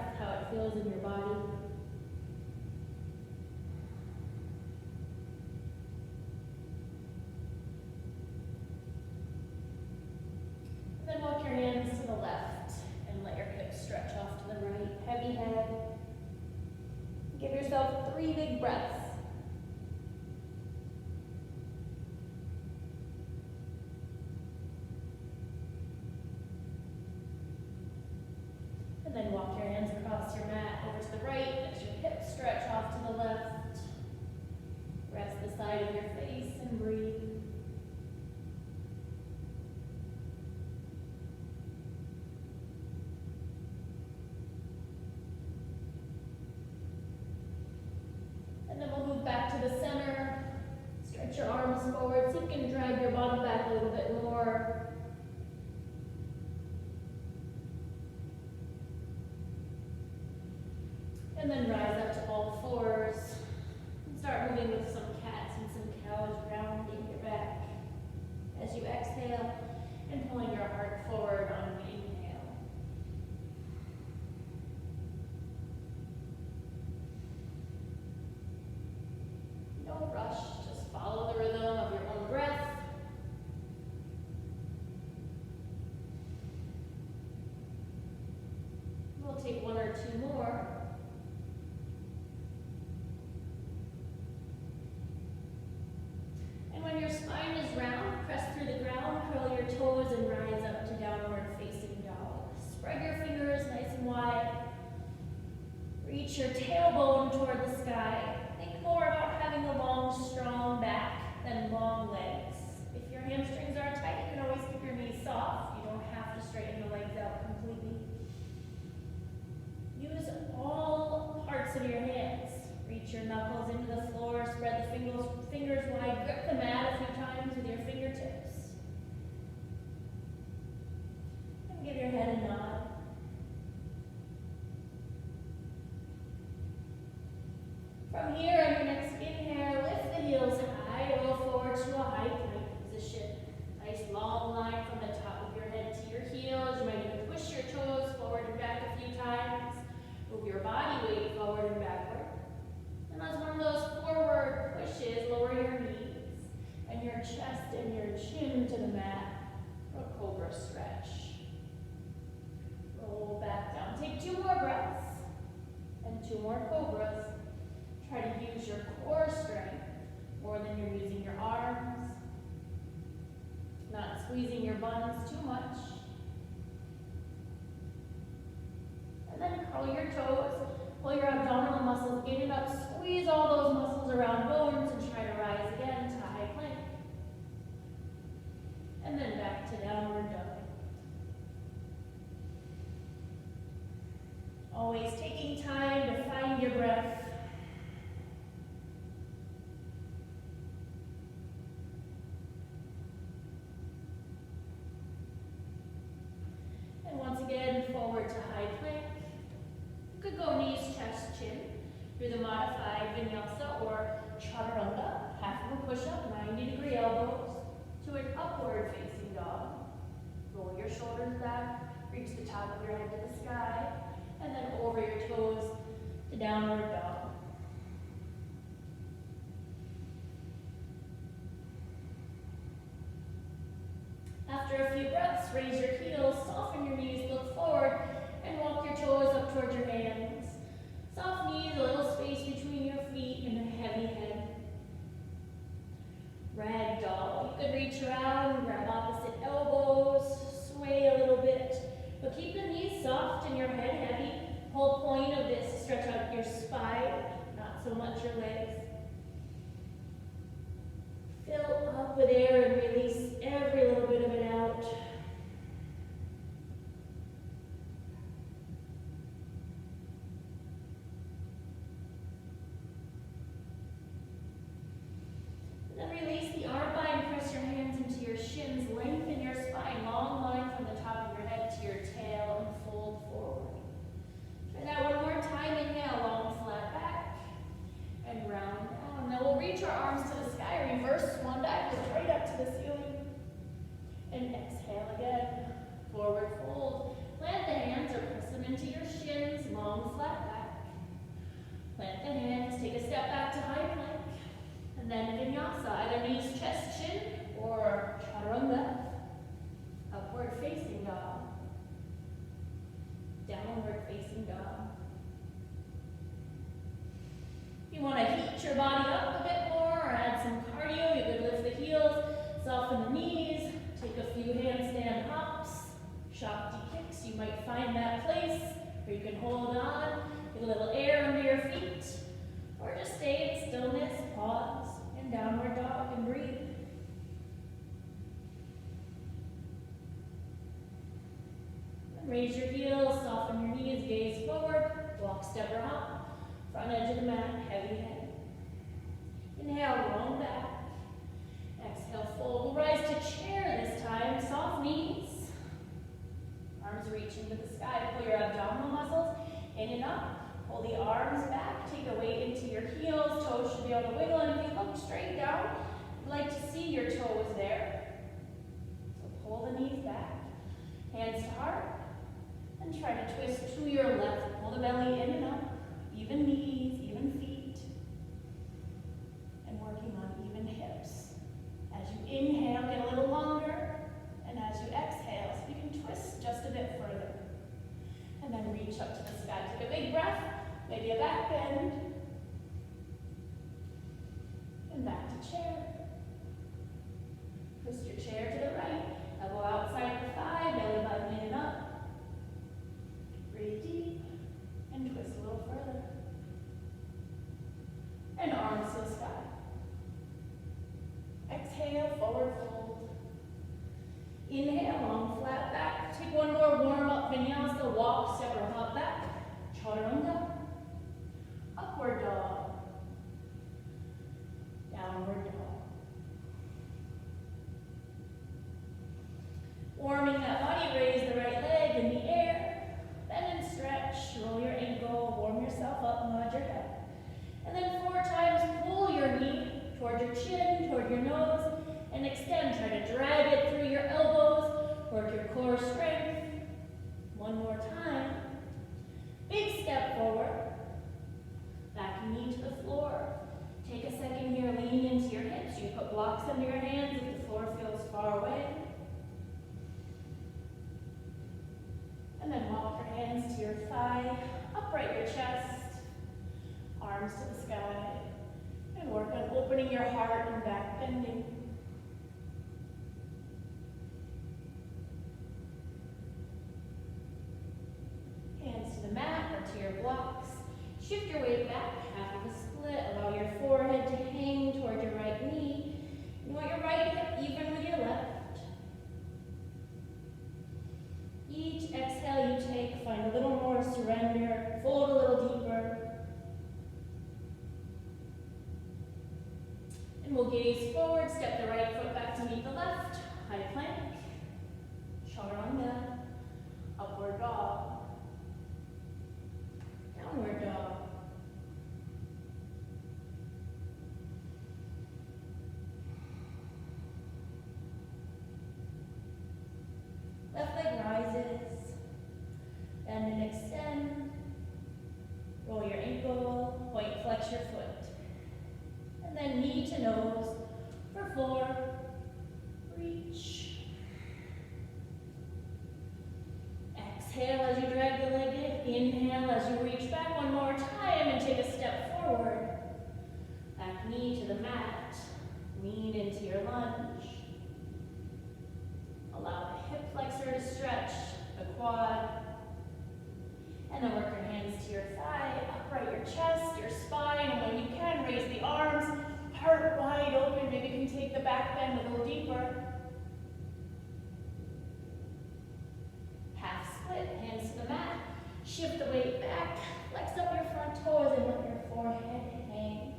breath, how it feels in your body. And then walk your hands to the left and let your hips stretch off to the right. Heavy head. Give yourself 3 big breaths. And then walk your hands across your mat over to the right. Let your hips stretch off to the left. Rest the side of your face and breathe. And then we'll move back to the center. Stretch your arms forward so you can drag your body back a little bit more. And then rise up to all fours. And start moving with some cats and some cows, rounding your back as you exhale and pulling your heart forward on an inhale. No rush, just follow the rhythm of your own breath. We'll take 1 or 2 more. And when your spine is round, press through the ground, curl your toes and rise up to downward facing dog. Spread your fingers nice and wide. Reach your tailbone toward the sky. Think more about having a long, strong back than long legs. If your hamstrings are tight, you can always keep your knees soft. You don't have to straighten the legs out completely. Use all parts of your hands. Reach your knuckles into the floor, spread the fingers wide, grip the mat a few times with your fingertips. And give your head a nod. From here, on your next inhale, lift the heels high, roll forward to a high plank position. Nice long line from the top of your head to your heels. You might even push your toes forward and back a few times. Move your body weight forward and backward. And as one of those forward pushes, lower your knees and your chest and your chin to the mat for a cobra stretch. Roll back down. Take 2 more breaths and 2 more cobras. Try to use your core strength more than you're using your arms. Not squeezing your buns too much. And then curl your toes. Pull your abdominal muscles, get it up, squeeze all those muscles around bones and try to rise again to high plank. And then back to downward dog. Always taking time to find your breath. And once again, forward to high plank. You could go knees, chest, chin through the modified vinyasa or chaturanga, half of a push-up, 90-degree elbows, to an upward facing dog. Roll your shoulders back, reach the top of your head to the sky, and then over your toes to downward dog. After a few breaths, raise your heels, soften your knees, look forward, and walk your toes up towards your hands. Soft knees, a little space between your feet, and a heavy head. Ragdoll. You could reach around, grab opposite elbows, sway a little bit, but keep the knees soft and your head heavy. Whole point of this, stretch out your spine, not so much your legs. Fill up with air and release every little bit of it out. Then release the arm bind, press your hands into your shins, lengthen your spine, long line from the top of your head to your tail and fold forward. Try that one more time, inhale, long flat back and round down. Now we'll reach our arms to the sky, reverse swan dive, right up to the ceiling. Plant the hands, take a step back to high plank, and then vinyasa, either knees, chest, chin, or chaturanga, upward facing dog, downward facing dog. If you want to heat your body up a bit more or add some cardio, you could lift the heels, soften the knees, take a few handstand hops, shakti kicks. You might find that place where you can hold on, get a little air under your feet, or just stay in stillness, pause, and downward dog and breathe. And raise your heels, soften your knees, gaze forward, walk, step, or hop, front edge of the mat, heavy head. Inhale, roll back. Exhale, fold. We'll rise to chair this time, soft knees. Arms reach into the sky, pull your abdominal muscles in and up. Pull the arms back, take a weight into your heels, toes should be able to wiggle, and if you look straight down, you'd like to see your toes there. So pull the knees back, hands to heart, and try to twist to your left. Pull the belly in and up, even knees, even feet, and working on even hips. As you inhale, get a little longer, and as you exhale, so you can twist just a bit further. And then reach up to the sky. Take a big breath, maybe a back bend. And back to chair. Twist your chair to the right. Elbow outside the thigh, belly button in and up. Breathe deep, and twist a little further. And arms to the sky. Exhale, forward fold. Inhale, long flat back. Take one more warm up vinyasa, walk, step, or hop back. Chaturanga. Upward dog. Downward dog. Warming that body, raise the right leg in the air. Bend and stretch, roll your ankle, warm yourself up, nod your head. And then 4 times, pull your knee toward your chin, toward your nose, and extend. Try to drag it through your elbows, work your core strength. One more time. Big step forward. Back knee to the floor. Take a second here, lean into your hips. You put blocks under your hands if the floor feels far away. And then walk your hands to your thigh, upright your chest, arms to the sky, and work on opening your heart and back bending. Hands to the mat or to your blocks. Shift your weight back, half of a split. Allow your forehead to hang toward your right knee. You want your right hip even with your left. Each exhale you take, find a little more surrender, fold a little deeper. And we'll gaze forward, step the right foot back to meet the left, high plank, chaturanga, upward dog, downward dog. Left leg rises, bend and extend, roll your ankle, point flex your foot. And then knee to nose for 4, reach. Exhale as you drag the leg in, inhale as you reach back one more time and take a step forward. Back knee to the mat, lean into your lunge. Allow the hip flexor to stretch, the quad. And then work your hands to your thigh, upright your chest, your spine, and when you can, raise the arms, heart wide open. Maybe you can take the back bend a little deeper. Half split, hands to the mat. Shift the weight back, flex up your front toes and let your forehead hang.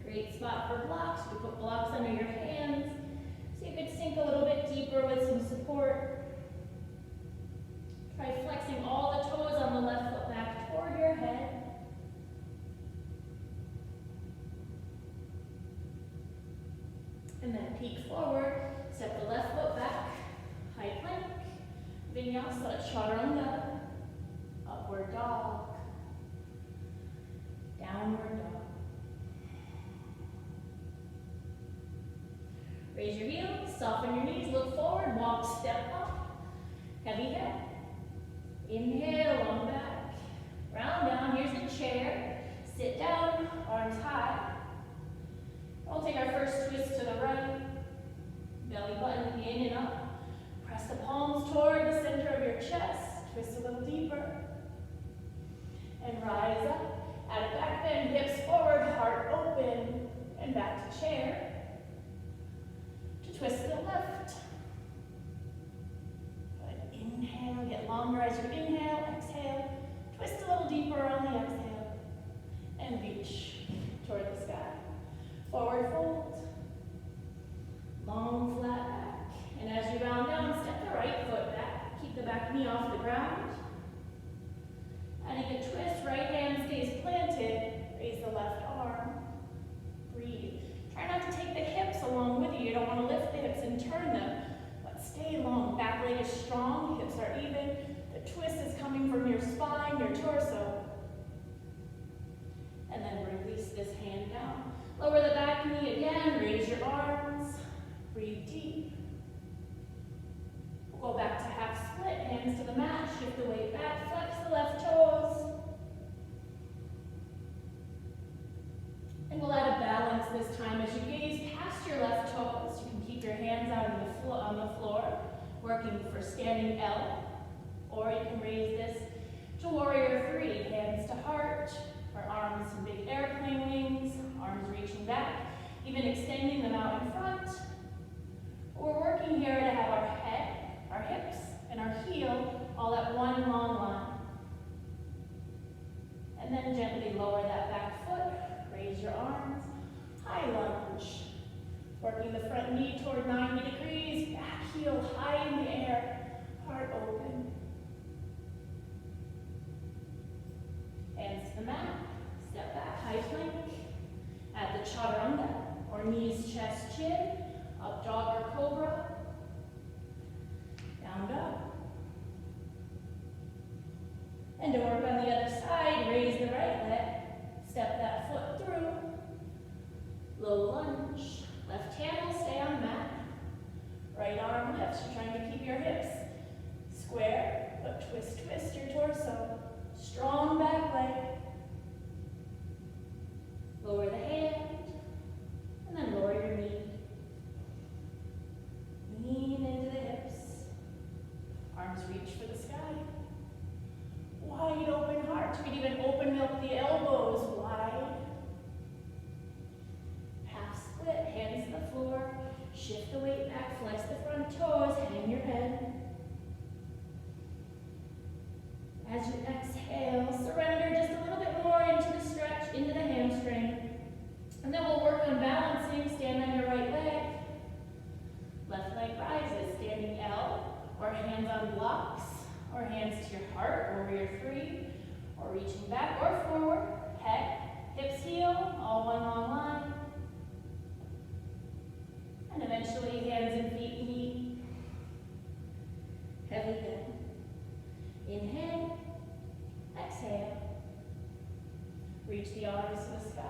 Great spot for blocks. You put blocks under your hands so you could sink a little bit deeper with some support. Try flexing all the toes on the left foot back toward your head. And then peek forward, step the left foot back, high plank, vinyasa, chaturanga, upward dog. downward dog. Raise your heels, soften your knees, look forward, walk, step up. Heavy head. Inhale, long back. Round down, here's the chair. Sit down, arms high. We'll take our first twist to the right. Belly button in and up. Press the palms toward the center of your chest. Twist a little deeper. And rise up. Add a back bend, hips forward, heart open. And back to chair. To twist to the left. Good. Inhale, get longer as you inhale. Exhale. Twist a little deeper on the exhale. And reach toward the sky. Forward fold. Long flat back. And as you round down, step the right foot back. Keep the back knee off the ground. Adding a twist, right hand stays planted. Raise the left arm. Breathe. Try not to take the hips along with you. You don't want to lift the hips and turn them, but stay long. Back leg is strong, hips are even. The twist is coming from your spine, your torso. And then release this hand down. Lower the back knee again, raise your arms. Breathe deep. We'll go back to half split, hands to the mat, shift the weight back, flex the left toes. And we'll add a balance this time as you gaze past your left toes. You can keep your hands out on the floor, working for standing L, or you can raise this to warrior three, hands to heart, or arms in big airplane wings, arms reaching back, even extending them out in front. We're working here to have our head, our hips, and our heel all at one long line. And then gently lower that back foot, raise your arms, high lunge. Working the front knee toward 90 degrees, back heel high in the air, heart open. Hands to the mat, step back, high plank. At the chaturanga, or knees, chest, chin, up dog or cobra, down dog. And to work on the other side, raise the right leg, step that foot through, low lunge. Left hand will stay on the mat. Right arm lifts, you're trying to keep your hips square, but twist your torso. Strong back leg. Lower the hand, and then lower your knee. Lean into the hips. Arms reach for the sky. Wide open heart. You can even open up the elbows wide. Half split, hands to the floor. Shift the weight back, flex the front toes, hang your head. As you exhale, surrender just a little bit more into the stretch, into the hamstring. And then we'll work on balancing. Stand on your right leg. Left leg rises, standing L, or hands on blocks, or hands to your heart, warrior three, or reaching back or forward. Head, hips heel, all one long line. And eventually hands and feet meet. Heavy bend. Inhale. Exhale. Reach the arms to the sky.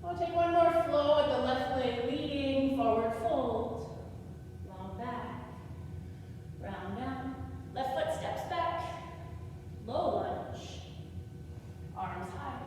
We'll take one more flow with the left leg leading, forward fold. Long back. Round down. Left foot steps back. Low lunge. Arms high.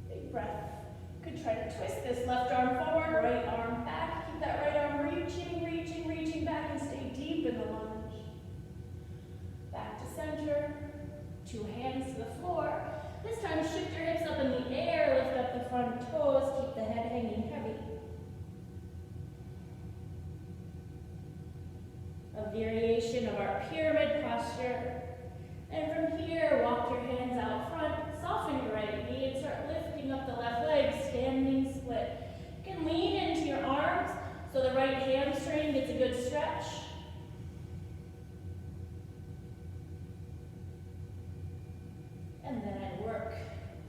Big breath. Could try to twist this left arm forward, right arm back. Keep that right arm reaching back and stay deep in the lunge. Back to center, two hands to the floor. This time shift your hips up in the air, lift up the front toes, keep the head hanging heavy. A variation of our pyramid posture. And from here, walk your hands out front, soften your right knee and start lifting up the left leg, standing split. You can lean into your arms so the right hamstring gets a good stretch. And then I work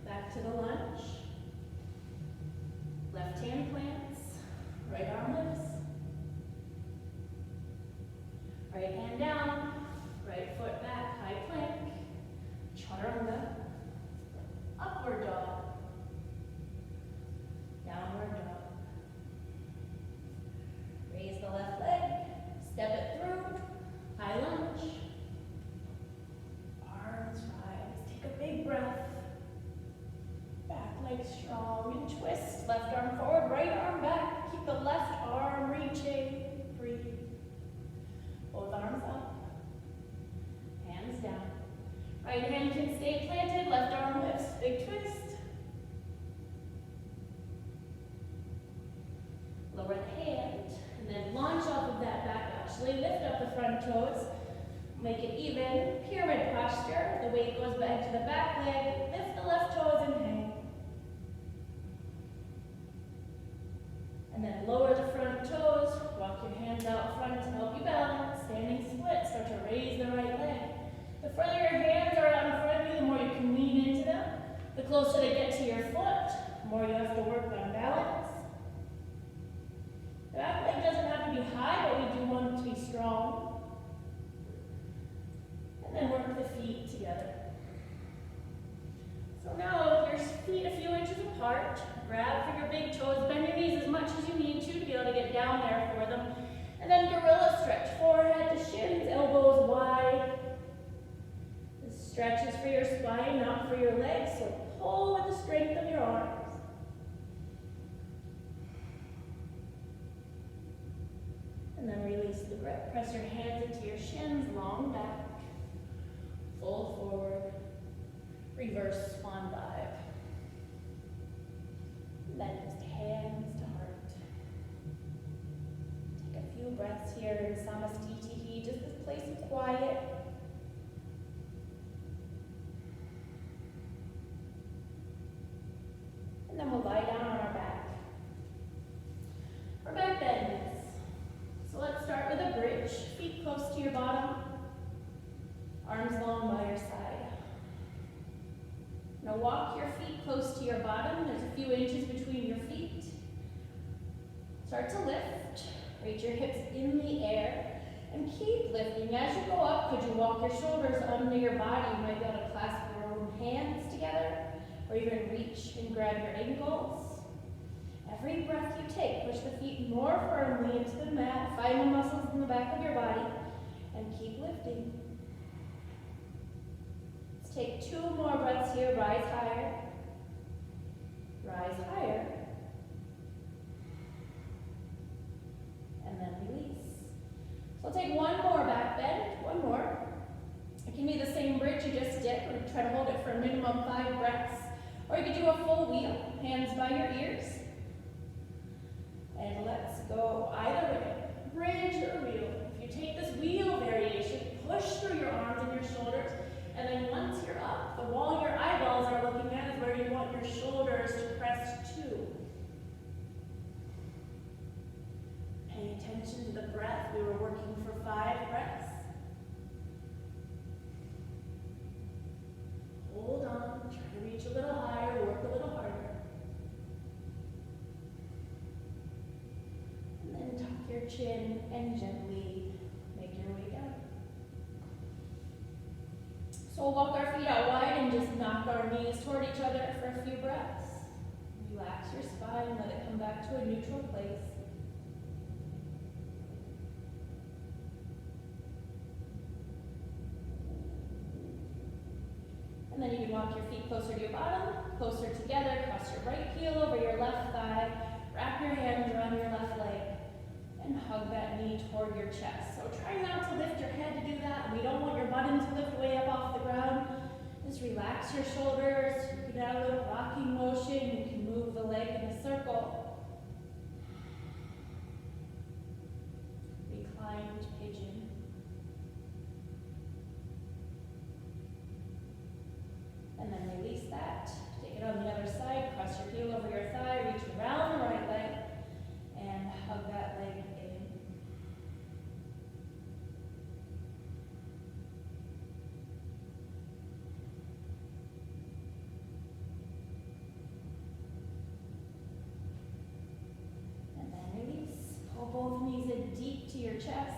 back to the lunge. Left hand plants, right arm lifts. Right hand down, right foot back, high plank. Chaturanga. Up can stay planted, left arm lifts, big twist. Lower the hand, and then launch off of that back. Actually lift up the front toes. Make it even, pyramid posture. The weight goes back to the back leg. Lift the left toes and hang. And then lower the front toes. Walk your hands out front to help you balance. Standing split, start to raise the right leg. The further your hands are out in front of you, the more you can lean into them. The closer they get to your foot, the more you have to work on balance. The back leg doesn't have to be high, but we do want it to be strong. And then work the feet together. So now with your feet a few inches apart, grab for your big toes, bend your knees as much as you need to be able to get down there for them. And then gorilla stretch, forehead to shins, elbows wide. This stretch is for your spine, not for your legs, so pull with the strength of your arms. And then release the grip. Press your hands into your shins, long back. Fold forward, reverse swan dive. And then just hands to heart. Take a few breaths here in Samastitihi, just this place of quiet. And then we'll lie down on our back. For back bends. So let's start with a bridge, feet close to your bottom. Arms long by your side. Now walk your feet close to your bottom. There's a few inches between your feet. Start to lift. Reach your hips in the air. And keep lifting. As you go up, could you walk your shoulders under your body? You might be able to clasp your own hands together. Or even reach and grab your ankles. Every breath you take, push the feet more firmly into the mat. Find the muscles in the back of your body. And keep lifting. Take 2 more breaths here. Rise higher. Rise higher. And then release. So take 1 more back bend. 1 more. It can be the same bridge you just did. We're going to try to hold it for a minimum 5 breaths. Or you could do a full wheel. Hands by your ears. And let's go either way. Bridge or wheel. If you take this wheel variation, push through your arms and your shoulders. And then once you're up, the wall your eyeballs are looking at is where you want your shoulders to press to. Pay attention to the breath. We were working for 5 breaths. Hold on, try to reach a little higher, work a little harder. And then tuck your chin and gently make your way down. So we'll walk our feet out wide and just knock our knees toward each other for a few breaths. Relax your spine, let it come back to a neutral place. And then you can walk your feet closer to your bottom, closer together, cross your right heel over your left thigh, wrap your hands around your left leg, and hug that knee toward your chest. So try not to lift your head to do that. We don't want your button to lift way up off the ground. Just relax your shoulders. You can add a little rocking motion. You can move the leg in a circle. Reclined pigeon. And then release that. Take it on the other side. Cross your heel over your thigh. Reach around the right leg. And hug that leg in. And then release. Pull both knees in deep to your chest.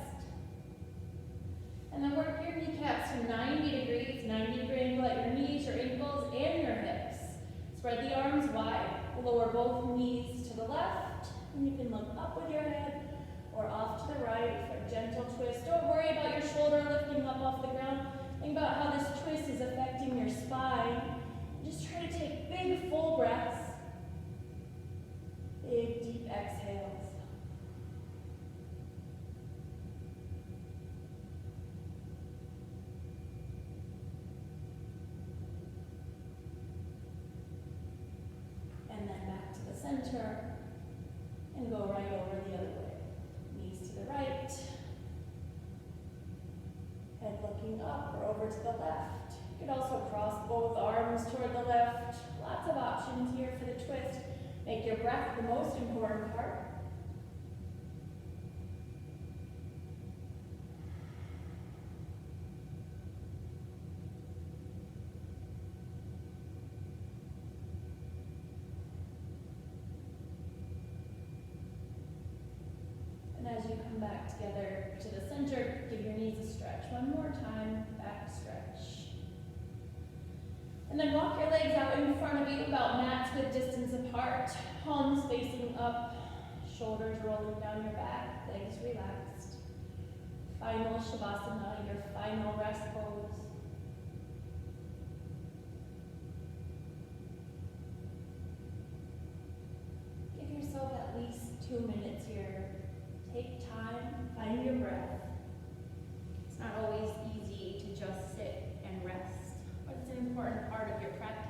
And then work your kneecaps to 90 degrees, 90-degree angle at your knees, your ankles, and your hips. Spread the arms wide. Lower both knees to the left. And you can look up with your head or off to the right for a gentle twist. Don't worry about your shoulder lifting up off the ground. Think about how this twist is affecting your spine. Just try to take big, full breaths. Big, deep exhales. center and go right over the other way. Knees to the right, head looking up or over to the left. You could also cross both arms toward the left. Lots of options here for the twist. Make your breath the most important part. As you come back together to the center, give your knees a stretch. One more time, back stretch. And then walk your legs out in front of you, about mat width distance apart, palms facing up, shoulders rolling down your back, legs relaxed. Final Shavasana, your final rest pose. Give yourself at least 2 minutes here. Take time, find your breath. It's not always easy to just sit and rest, but it's an important part of your practice.